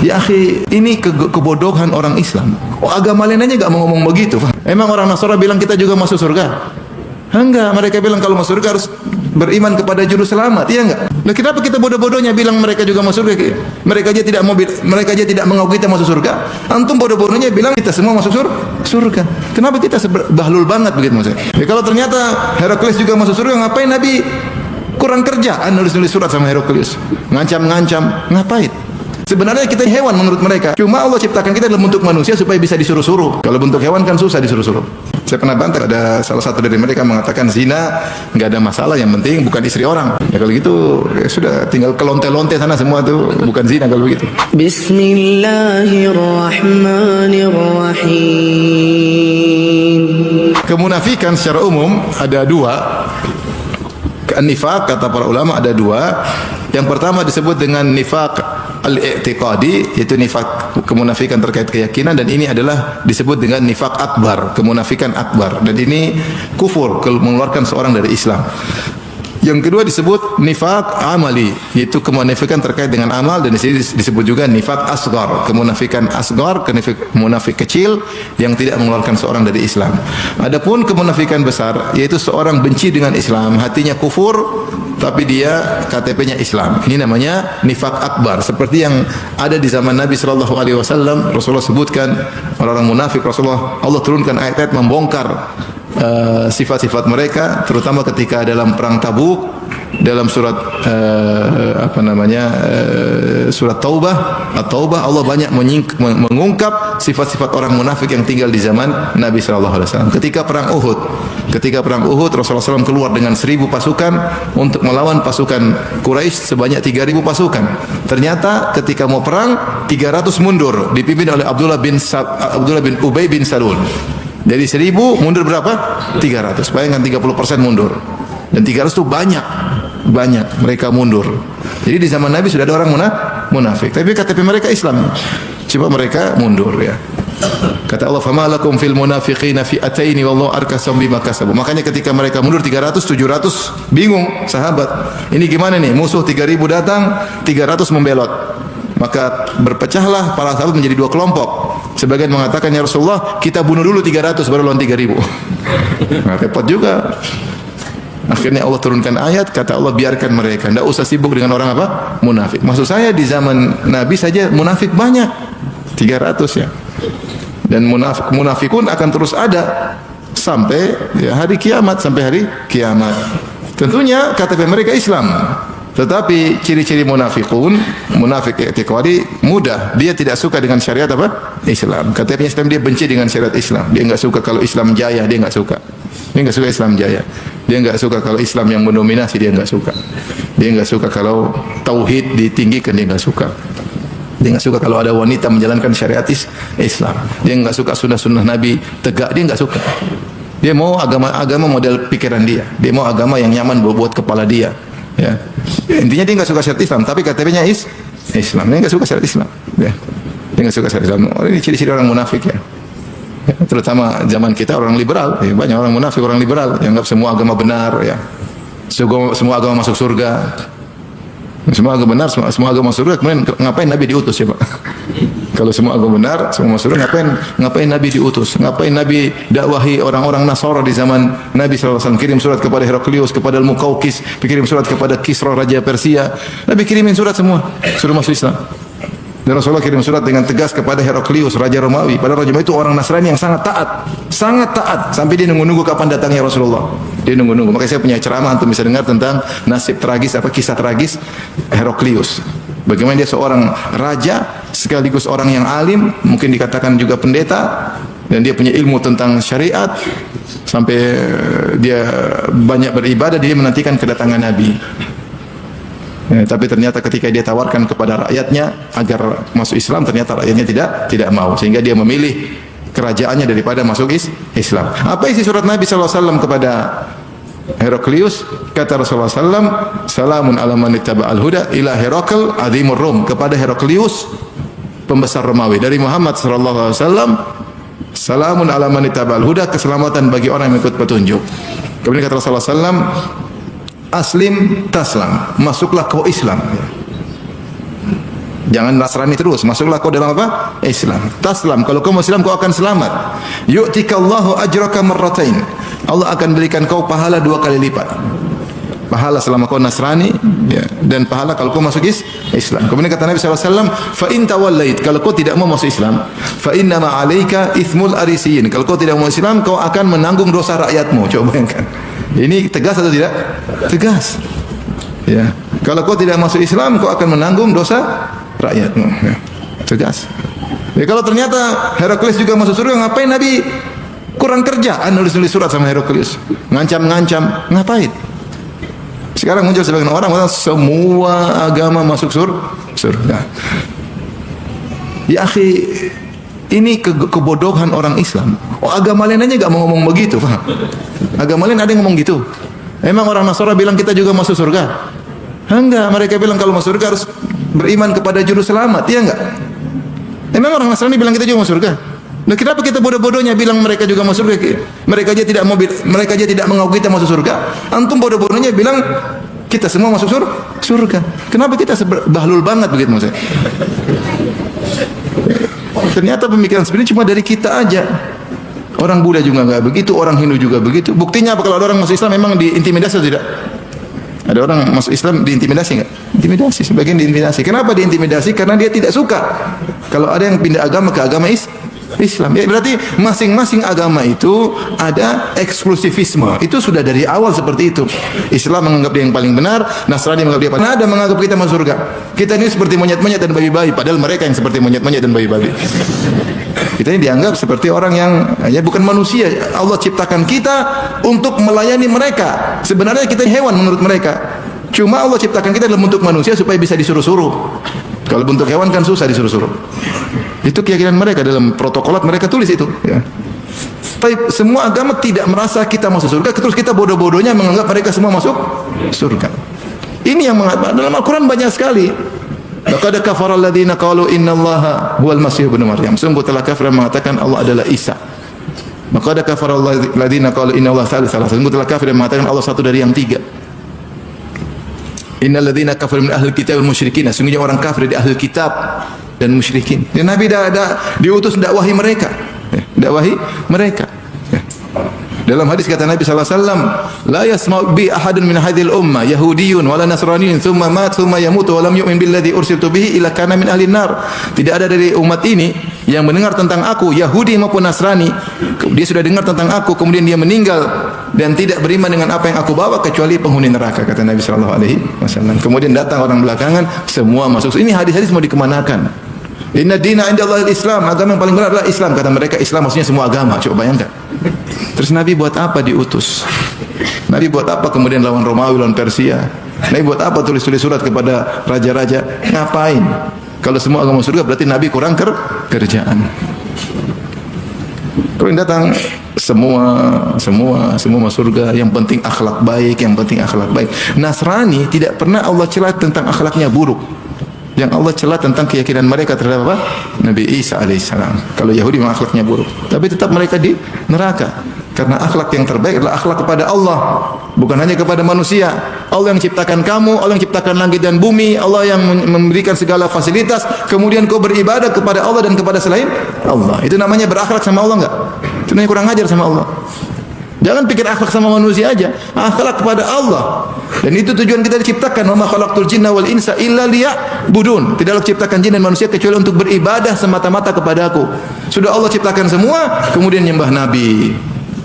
Ya akhi, ini kebodohan orang Islam. Oh, agama lain aja gak mau ngomong begitu. Emang orang Nasara bilang kita juga masuk surga? Enggak, mereka bilang kalau masuk surga harus beriman kepada juru selamat, iya enggak? Nah, kenapa kita bodoh-bodohnya bilang mereka juga masuk surga? Mereka aja tidak mengaku kita masuk surga. Antum bodoh-bodohnya bilang kita semua masuk surga. Kenapa kita bahlul banget begitu maksudnya? Ya, kalau ternyata Heraklius juga masuk surga, ngapain Nabi kurang kerjaan nulis-nulis surat sama Heraklius? Ngancam-ngancam, ngapain? Sebenarnya kita hewan menurut mereka. Cuma Allah ciptakan kita dalam bentuk manusia supaya bisa disuruh-suruh. Kalau bentuk hewan kan susah disuruh-suruh. Saya pernah bantah, ada salah satu dari mereka mengatakan zina nggak ada masalah, yang penting bukan istri orang. Ya kalau gitu ya sudah, tinggal kelonte-lonte sana semua tuh, bukan zina kalau begitu. Bismillahirrahmanirrahim. Kemunafikan secara umum ada dua. Nifaq kata para ulama ada dua. Yang pertama disebut dengan nifaq al-i'tiqadi, yaitu nifaq kemunafikan terkait keyakinan, dan ini adalah disebut dengan nifaq akbar, kemunafikan akbar, dan ini kufur, mengeluarkan seorang dari Islam. Yang kedua disebut nifaq amali, yaitu kemunafikan terkait dengan amal, dan di sini disebut juga nifaq asghar, kemunafikan asghar, munafik kecil yang tidak mengeluarkan seorang dari Islam. Adapun kemunafikan besar, yaitu seorang benci dengan Islam, hatinya kufur tapi dia KTP-nya Islam. Ini namanya nifaq akbar, seperti yang ada di zaman Nabi sallallahu alaihi wasallam. Rasulullah sebutkan orang-orang munafik, Rasulullah Allah turunkan ayat-ayat membongkar sifat-sifat mereka, terutama ketika dalam perang Tabuk, dalam surat surat Taubah, At-Taubah, Allah banyak mengungkap sifat-sifat orang munafik yang tinggal di zaman Nabi sallallahu alaihi wasallam. Ketika perang Uhud, Rasulullah SAW keluar dengan 1000 pasukan untuk melawan pasukan Quraisy sebanyak 3000 pasukan. Ternyata ketika mau perang 300 mundur, dipimpin oleh Abdullah bin Ubay bin Salul. Dari 1000 mundur berapa? 300. Bayangkan 30% mundur. Dan 300 itu banyak mereka mundur. Jadi di zaman Nabi sudah ada orang munafik, tapi KTP mereka Islam. Coba mereka mundur ya. Kata Allah, "Fama lakum fil munafiqina fi'ataini wallahu arkasum bima kasabu." Makanya ketika mereka mundur 300, 700 bingung sahabat. Ini gimana nih? Musuh 3000 datang, 300 membelot. Maka berpecahlah para sahabat menjadi dua kelompok. Sebagian mengatakan, "Ya Rasulullah, kita bunuh dulu 300 baru lawan 3000." Nah, repot juga. Akhirnya Allah turunkan ayat, kata Allah, biarkan mereka, tidak usah sibuk dengan orang apa? Munafik. Maksud saya di zaman Nabi saja munafik banyak, 300 ya. Dan munafikun akan terus ada sampai hari kiamat, Tentunya KTP mereka Islam. Tetapi ciri-ciri munafik i'tiqadi mudah. Dia tidak suka dengan syariat apa? Islam. KTP Islam, dia benci dengan syariat Islam. Dia enggak suka kalau Islam jaya, dia enggak suka. Dia enggak suka Islam jaya. Dia enggak suka kalau Islam yang mendominasi, dia enggak suka. Dia enggak suka kalau tauhid ditinggikan, dia enggak suka. Dia enggak suka kalau ada wanita menjalankan syariat Islam. Dia enggak suka sunnah-sunnah Nabi tegak, dia enggak suka. Dia mau agama model pikiran dia. Dia mau agama yang nyaman buat kepala dia. Ya. Intinya dia enggak suka syariat Islam, tapi KTP-nya Islam. Dia enggak suka syariat Islam. Ya. Dia enggak suka syariat Islam. Ini ciri-ciri orang munafik ya. Ya, terutama zaman kita orang liberal, ya, banyak orang munafik, orang liberal yang anggap semua agama benar ya. Semua agama masuk surga. Semua agama benar, semua agama masuk surga. Kemudian ngapain Nabi diutus ya, Pak? Kalau semua agama benar, semua masuk surga, ngapain Nabi diutus? Ngapain Nabi dakwahi orang-orang Nasara di zaman Nabi sallallahu alaihi wasallam? Kirim surat kepada Heraklius, kepada Al-Muqawqis, kirim surat kepada Kisra raja Persia. Nabi kirimin surat semua, suruh masuk Islam. Dan Rasulullah kirim surat dengan tegas kepada Heraklius, raja Romawi. Padahal raja Romawi itu orang Nasrani yang sangat taat, sampai dia nunggu-nunggu kapan datangnya Rasulullah. Dia nunggu-nunggu. Makanya saya punya ceramah untuk bisa dengar tentang nasib tragis, kisah tragis Heraklius. Bagaimana dia seorang raja sekaligus orang yang alim, mungkin dikatakan juga pendeta, dan dia punya ilmu tentang syariat sampai dia banyak beribadah, dia menantikan kedatangan Nabi. Ya, tapi ternyata ketika dia tawarkan kepada rakyatnya agar masuk Islam, ternyata rakyatnya tidak mau, sehingga dia memilih kerajaannya daripada masuk Islam. Apa isi surat Nabi sallallahu alaihi wasallam kepada Heraklius? Kata Rasulullah sallallahu, "Salamun ala man ittaba'al huda ila Herakl azimur Rum." Kepada Heraklius, pembesar Romawi, dari Muhammad sallallahu alaihi wasallam, "Salamun ala man ittaba'al huda," keselamatan bagi orang yang ikut petunjuk. Kemudian kata Rasulullah sallallahu alaihi wasallam, "Aslim taslam," masuklah kau Islam. Jangan Nasrani terus. Masuklah kau dalam apa? Islam. Taslam. Kalau kau Muslim kau akan selamat. Yu'tikallahu ajraka marratain. Allah akan berikan kau pahala 2 kali lipat. Pahala selama kau Nasrani, ya, dan pahala kalau kau masuk Islam. Kemudian kata Nabi SAW, fa in tawallait, kalau kau tidak mau masuk Islam, fa inna ma 'alaika itsmul arisiyin. Kalau kau tidak mau Islam, kau akan menanggung dosa rakyatmu. Coba bayangkan. Ini tegas atau tidak? Tegas. Ya. Kalau kau tidak masuk Islam, kau akan menanggung dosa rakyatmu. Ya. Tegas. Ya, kalau ternyata Heraklius juga masuk surga, ngapain Nabi kurang kerjaan nulis-nulis surat sama Heraklius? Ngancam-ngancam, ngapain? Sekarang muncul sebagian orang semua agama masuk surga. Ya akhi, ini kebodohan orang Islam. Oh, agama lain aja gak mau ngomong begitu, paham? Agama lain ada yang ngomong gitu. Emang orang Nasara bilang kita juga masuk surga? Enggak, mereka bilang kalau masuk surga harus beriman kepada juru selamat, ya enggak? Emang orang Nasrani bilang kita juga masuk surga? Nah, kenapa kita bodoh-bodohnya bilang mereka juga masuk surga? Mereka aja tidak mengaku kita masuk surga. Antum bodoh-bodohnya bilang kita semua masuk surga. Kenapa kita bahlul banget begitu maksudnya? Ternyata pemikiran sebenarnya cuma dari kita aja. Orang Buddha juga enggak begitu, orang Hindu juga begitu. Buktinya apa kalau ada orang masuk Islam memang diintimidasi atau tidak? Ada orang masuk Islam diintimidasi enggak? Intimidasi, sebagian diintimidasi. Kenapa diintimidasi? Karena dia tidak suka kalau ada yang pindah agama ke agama Islam. Ya, berarti masing-masing agama itu ada eksklusivisme. Itu sudah dari awal seperti itu. Islam menganggap dia yang paling benar, Nasrani menganggap dia paling benar, ada menganggap kita masuk surga. Kita ini seperti monyet-monyet dan babi-babi, padahal mereka yang seperti monyet-monyet dan babi-babi. Kita ini dianggap seperti orang yang ya bukan manusia. Allah ciptakan kita untuk melayani mereka. Sebenarnya kita hewan menurut mereka. Cuma Allah ciptakan kita dalam bentuk manusia supaya bisa disuruh-suruh. Kalau bentuk hewan kan susah disuruh-suruh. Itu keyakinan mereka, dalam protokolat mereka tulis itu. Ya. Tapi semua agama tidak merasa kita masuk surga, terus kita bodoh-bodohnya menganggap mereka semua masuk surga. Ini yang mengatakan dalam Al-Quran banyak sekali. Laqad kafara alladziina qalu innallaha huwal masih ibnu Maryam. Sungguh telah kafir mengatakan Allah adalah Isa. Laqad kafara alladziina qalu innallaha tsalitsah. Sungguh telah kafir mengatakan Allah satu dari yang tiga. Innal ladzina kafaru min ahlil kitab wal musyrikin. Sungguhnya orang kafir dari ahli kitab dan musyrikin. Dan Nabi diutus dakwahi mereka. Dakwahi mereka. Dalam hadis kata Nabi sallallahu alaihi wasallam, la yasma'u bi ahadun min hadhil ummah yahudiyyun wala nasraniyyun thumma mat thumma yamutu wa lam yu'min billadzi ursiltu bihi illa kana min ahli nar. Tidak ada dari umat ini yang mendengar tentang aku, Yahudi maupun Nasrani, dia sudah dengar tentang aku kemudian dia meninggal dan tidak beriman dengan apa yang aku bawa kecuali penghuni neraka, kata Nabi sallallahu alaihi wasallam. Kemudian datang orang belakangan, semua masuk. Ini hadis-hadis mau dikemanakan? Inna dina indallahi al-Islam, agama yang paling benar adalah Islam, kata mereka. Islam maksudnya semua agama. Coba bayangkan. Terus Nabi buat apa diutus? Nabi buat apa kemudian lawan Romawi, lawan Persia? Nabi buat apa tulis-tulis surat kepada raja-raja? Ngapain? Kalau semua agama surga berarti Nabi kurang kerjaan. Kalau yang datang semua masuk surga, yang penting akhlak baik, yang penting akhlak baik. Nasrani tidak pernah Allah celah tentang akhlaknya buruk. Yang Allah celah tentang keyakinan mereka terhadap apa? Nabi Isa alaihissalam. Kalau Yahudi memang akhlaknya buruk, tapi tetap mereka di neraka. Karena akhlak yang terbaik adalah akhlak kepada Allah, bukan hanya kepada manusia. Allah yang ciptakan kamu, Allah yang ciptakan langit dan bumi, Allah yang memberikan segala fasilitas, kemudian kau beribadah kepada Allah dan kepada selain Allah. Itu namanya berakhlak sama Allah enggak? Itu namanya kurang ajar sama Allah. Jangan pikir akhlak sama manusia aja, akhlak kepada Allah. Dan itu tujuan kita diciptakan. Wa ma khalaqtul jinna wal insa illa liya'budun. Tidaklah ciptakan jin dan manusia kecuali untuk beribadah semata-mata kepada Aku. Sudah Allah ciptakan semua, kemudian nyembah nabi.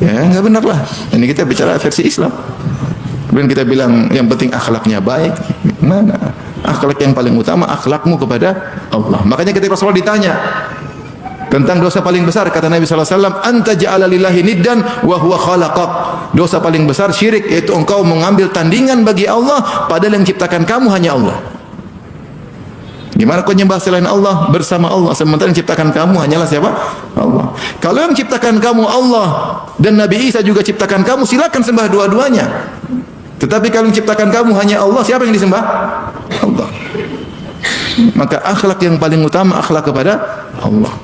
Ya, enggak benar lah. Ini kita bicara versi Islam. Kemudian kita bilang yang penting akhlaknya baik. Mana? Akhlak yang paling utama akhlakmu kepada Allah. Makanya ketika Rasulullah ditanya tentang dosa paling besar, kata Nabi sallallahu alaihi wasallam, anta ja'ala lillahi niddan wa huwa khalaqak. Dosa paling besar syirik, yaitu engkau mengambil tandingan bagi Allah padahal yang ciptakan kamu hanya Allah. Gimana kau nyembah selain Allah bersama Allah sementara yang ciptakan kamu hanyalah siapa? Allah. Kalau yang ciptakan kamu Allah dan Nabi Isa juga ciptakan kamu, silakan sembah dua-duanya. Tetapi kalau yang ciptakan kamu hanya Allah, siapa yang disembah? Allah. Maka akhlak yang paling utama akhlak kepada Allah.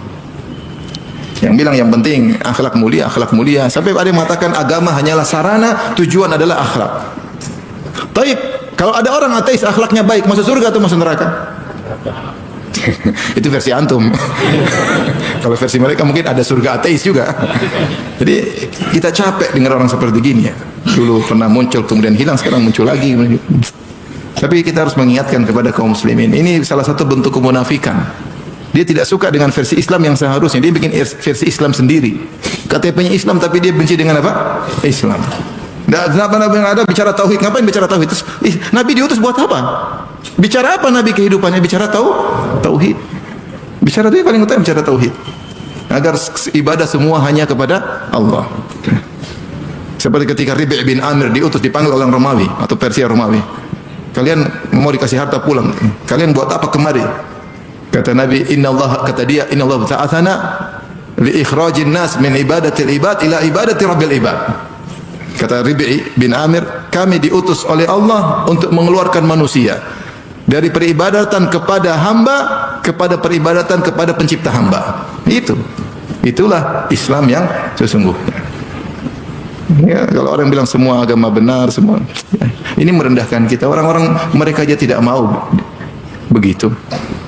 Yang bilang yang penting akhlak mulia. Sampai ada yang mengatakan agama hanyalah sarana, tujuan adalah akhlak. Taib, kalau ada orang ateis akhlaknya baik, masuk surga atau masuk neraka? Itu versi antum. Kalau versi mereka mungkin ada surga ateis juga. Jadi kita capek dengar orang seperti gini ya. Dulu pernah muncul kemudian hilang, sekarang muncul lagi. Tapi kita harus mengingatkan kepada kaum muslimin, ini salah satu bentuk kemunafikan. Dia tidak suka dengan versi Islam yang seharusnya, dia bikin versi Islam sendiri. KTP-nya Islam tapi dia benci dengan apa? Islam. Nabi yang ada bicara tauhid, ngapain bicara tauhid? Terus, Nabi diutus buat apa? Bicara apa Nabi kehidupannya? Bicara tauhid. Bicara itu paling utama, bicara tauhid. Agar ibadah semua hanya kepada Allah. Seperti ketika Ribi' bin Amir diutus, dipanggil oleh Romawi atau Persia Romawi. Kalian mau dikasih harta pulang. Kalian buat apa kemari? Kata Nabi, kata dia, Inna Allah ta'athana li ikhrajin nas min ibadatil ibad ila ibadati rabbil ibad. Kata Ribi' bin Amir, kami diutus oleh Allah untuk mengeluarkan manusia dari peribadatan kepada hamba kepada peribadatan kepada pencipta hamba. Itulah Islam yang sesungguhnya. Ya, kalau orang bilang semua agama benar, semua ini merendahkan kita. Orang-orang mereka aja tidak mau begitu.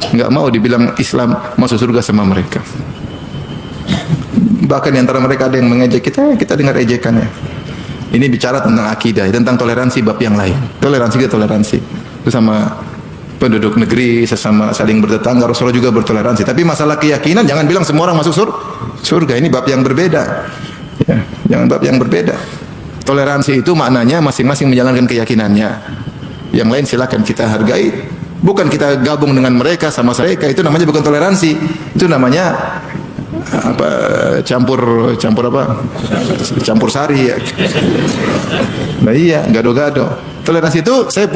Enggak mau dibilang Islam masuk surga sama mereka. Bahkan di antara mereka ada yang mengejek kita dengar ejekannya. Ini bicara tentang akidah, tentang toleransi bab yang lain. Toleransi. Itu sama penduduk negeri, sesama saling bertetangga, Rasulullah juga bertoleransi. Tapi masalah keyakinan, jangan bilang semua orang masuk surga. Ini bab yang berbeda. Ya, jangan bab yang berbeda. Toleransi itu maknanya masing-masing menjalankan keyakinannya. Yang lain silakan kita hargai. Bukan kita gabung dengan mereka, sama mereka. Itu namanya bukan toleransi. Itu namanya campur sari ya. Nah iya, gado-gado. Toleransi itu saya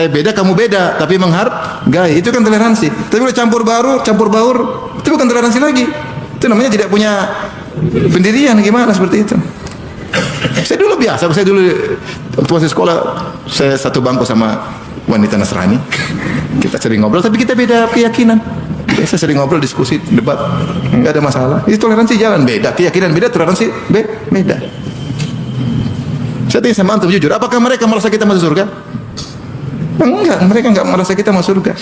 beda, kamu beda, tapi menghargai. Itu kan toleransi. Tapi kalau campur baur, itu bukan toleransi lagi. Itu namanya tidak punya pendirian. Gimana seperti itu? Saya dulu waktu masih sekolah, saya satu bangku sama wanita Nasrani. Kita sering ngobrol, tapi kita beda keyakinan. Biasa sering ngobrol, diskusi, debat, nggak ada masalah. Itu toleransi jalan beda, keyakinan beda, toleransi beda. Saya tanya sama antum jujur, apakah mereka merasa kita masuk surga? Enggak, mereka enggak merasa kita masuk surga.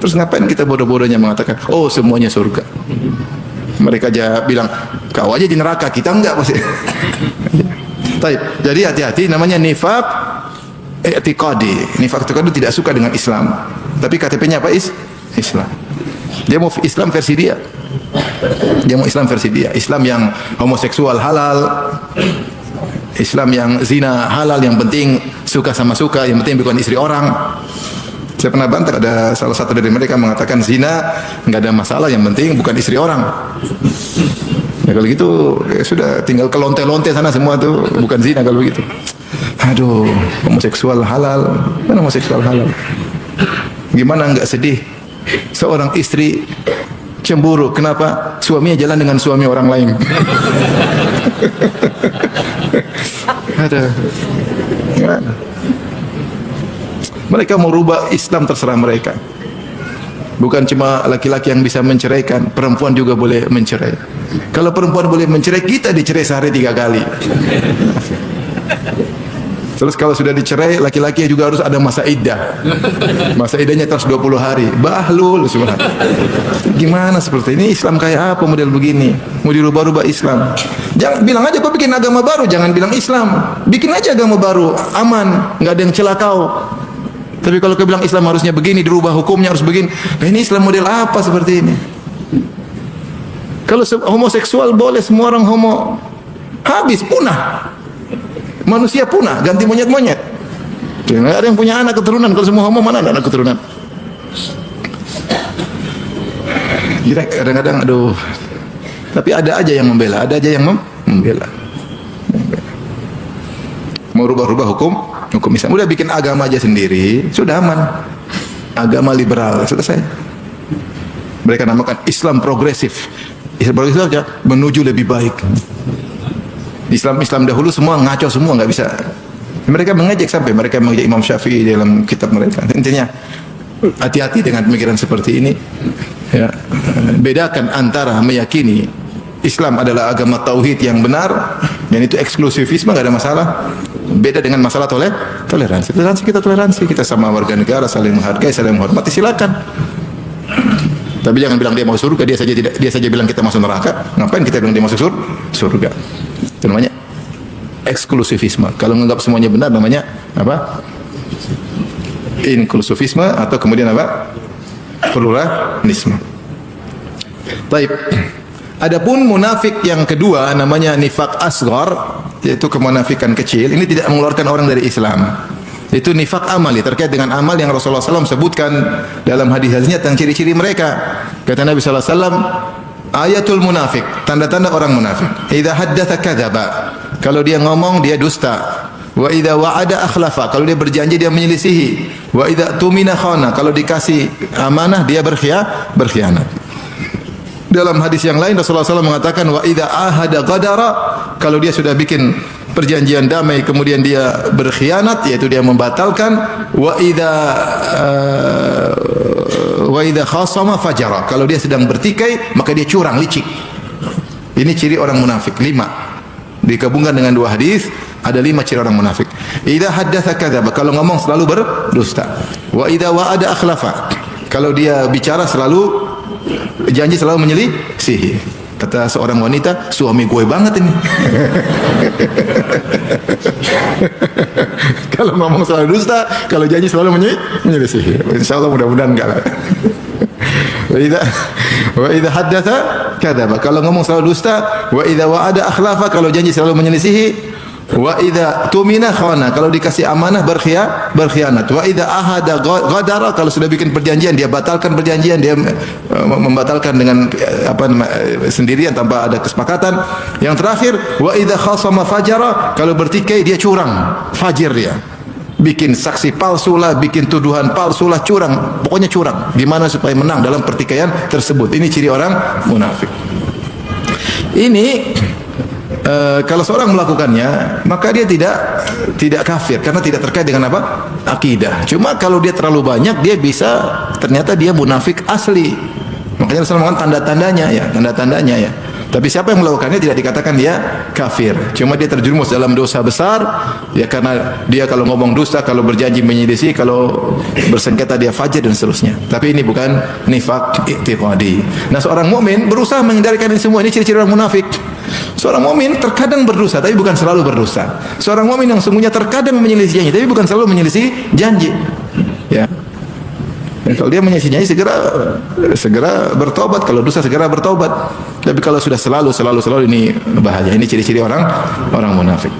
Terus ngapain kita bodoh-bodohnya mengatakan, oh semuanya surga? Mereka aja bilang, kau aja di neraka, kita enggak pasti. Jadi hati-hati, namanya nifaq i'tiqadi. Nifaq i'tiqadi tidak suka dengan Islam. Tapi KTP-nya apa? Islam. Dia mau Islam versi dia. Islam yang homoseksual halal. Islam yang zina halal, yang penting suka sama suka, yang penting bukan istri orang. Saya pernah bantah, ada salah satu dari mereka mengatakan zina nggak ada masalah, yang penting bukan istri orang. Ya kalau gitu ya sudah, tinggal ke lonte-lonte sana semua tuh bukan zina kalau begitu. Aduh, homoseksual halal, mana homoseksual halal? Gimana nggak sedih? Seorang istri cemburu, kenapa suaminya jalan dengan suami orang lain? Ada. Mereka mau rubah Islam, terserah mereka. Bukan cuma laki-laki yang bisa menceraikan, perempuan juga boleh mencerai. Kalau perempuan boleh mencerai, kita dicerai sehari 3 kali. Terus kalau sudah dicerai, laki-laki juga harus ada masa iddah. Masa iddahnya terus 20 hari. Bahlul semua. Gimana seperti ini? Islam kayak apa model begini? Mau dirubah-rubah Islam. Jangan bilang aja kau bikin agama baru, jangan bilang Islam. Bikin aja agama baru, aman, nggak ada yang celakau. Tapi kalau kau bilang Islam harusnya begini, dirubah hukumnya harus begini. Nah, ini Islam model apa seperti ini? Kalau homoseksual boleh, semua orang homo, habis, punah. Manusia punah, ganti monyet-monyet. Tidak ada yang punya anak keturunan. Kalau semua homo, mana ada anak keturunan? Kadang-kadang aduh. Tapi ada aja yang membela, ada aja yang membela. Mau rubah-rubah hukum Islam. Udah bikin agama aja sendiri, sudah aman. Agama liberal, selesai. Mereka namakan Islam progresif. Islam progresif aja menuju lebih baik. Islam dahulu semua ngaco semua, nggak bisa. Mereka mengejek sampai mereka mengejek Imam Syafi'i dalam kitab mereka. Intinya hati-hati dengan pemikiran seperti ini. Ya, bedakan antara meyakini Islam adalah agama tauhid yang benar, dan itu eksklusifisme, nggak ada masalah. Beda dengan masalah toleransi. Kita toleransi, kita sama warga negara, saling menghargai, saling menghormati, silakan. Tapi jangan bilang dia masuk surga, dia saja bilang kita masuk neraka. Ngapain kita bilang dia masuk surga? Itu namanya eksklusifisme. Kalau menganggap semuanya benar namanya apa? Inklusivisme atau kemudian apa? Pluralisme. Baik. Adapun munafik yang kedua namanya nifak asghar, yaitu kemunafikan kecil. Ini tidak mengeluarkan orang dari Islam. Itu nifak amali, terkait dengan amal yang Rasulullah SAW sebutkan dalam hadis-hadisnya tentang ciri-ciri mereka. Kata Nabi SAW, ayatul munafik, tanda-tanda orang munafik. Idza haddatsa kadzaba, kalau dia ngomong dia dusta. Wa idza wa'ada akhlafa, kalau dia berjanji dia menyelisihi. Wa idza tumina khana, kalau dikasih amanah dia berkhianat. Dalam hadis yang lain Rasulullah SAW mengatakan wa idza ahada ghadara, kalau dia sudah bikin perjanjian damai kemudian dia berkhianat, yaitu dia membatalkan. Wa idza khasama fajara, kalau dia sedang bertikai maka dia curang, licik. Ini ciri orang munafik 5. Digabungkan dengan 2 hadis ada 5 ciri orang munafik. Idza haddatsa kadzaba, kalau ngomong selalu berdusta. Wa idza wa'ada akhlafa, kalau dia bicara selalu janji, selalu menyelisihi. Kata seorang wanita, suami gue banget ini. Kalau ngomong selalu dusta, kalau janji selalu menyelisihi. Insyaallah mudah-mudahan enggak lah. Wa idza haddatsa kadzaba, kalau ngomong selalu dusta. Wa idza wa'ada akhlafa, kalau janji selalu menyelisihi. Wa idza tumina khana, kalau dikasih amanah berkhianat. Wa idza ahada ghadara, kalau sudah bikin perjanjian dia batalkan perjanjian, dia membatalkan dengan sendirian tanpa ada kesepakatan. Yang terakhir, wa idza khasama fajara, kalau bertikai dia curang, fajir dia. Bikin saksi palsu lah, bikin tuduhan palsu lah, curang, pokoknya curang. Gimana supaya menang dalam pertikaian tersebut. Ini ciri orang munafik. Ini kalau seorang melakukannya maka dia tidak kafir karena tidak terkait dengan apa? Akidah. Cuma kalau dia terlalu banyak dia bisa ternyata dia munafik asli. Makanya Rasulullah mengatakan tanda-tandanya ya. Tapi siapa yang melakukannya tidak dikatakan dia kafir. Cuma dia terjerumus dalam dosa besar ya, karena dia kalau ngomong dusta, kalau berjanji menyelisihi, kalau bersengketa dia fajir dan seterusnya. Tapi ini bukan nifak i'tiqadi. Nah, seorang mukmin berusaha menghindarikan ini semua. Ini ciri-ciri orang munafik. Seorang mukmin terkadang berdosa tapi bukan selalu berdosa. Seorang mukmin yang sesungguhnya terkadang menyelisih janji tapi bukan selalu menyelisih janji. Ya. Dan kalau dia menyelisihi janji segera bertobat, kalau dosa segera bertobat. Tapi kalau sudah selalu ini bahaya. Ini ciri-ciri orang munafik.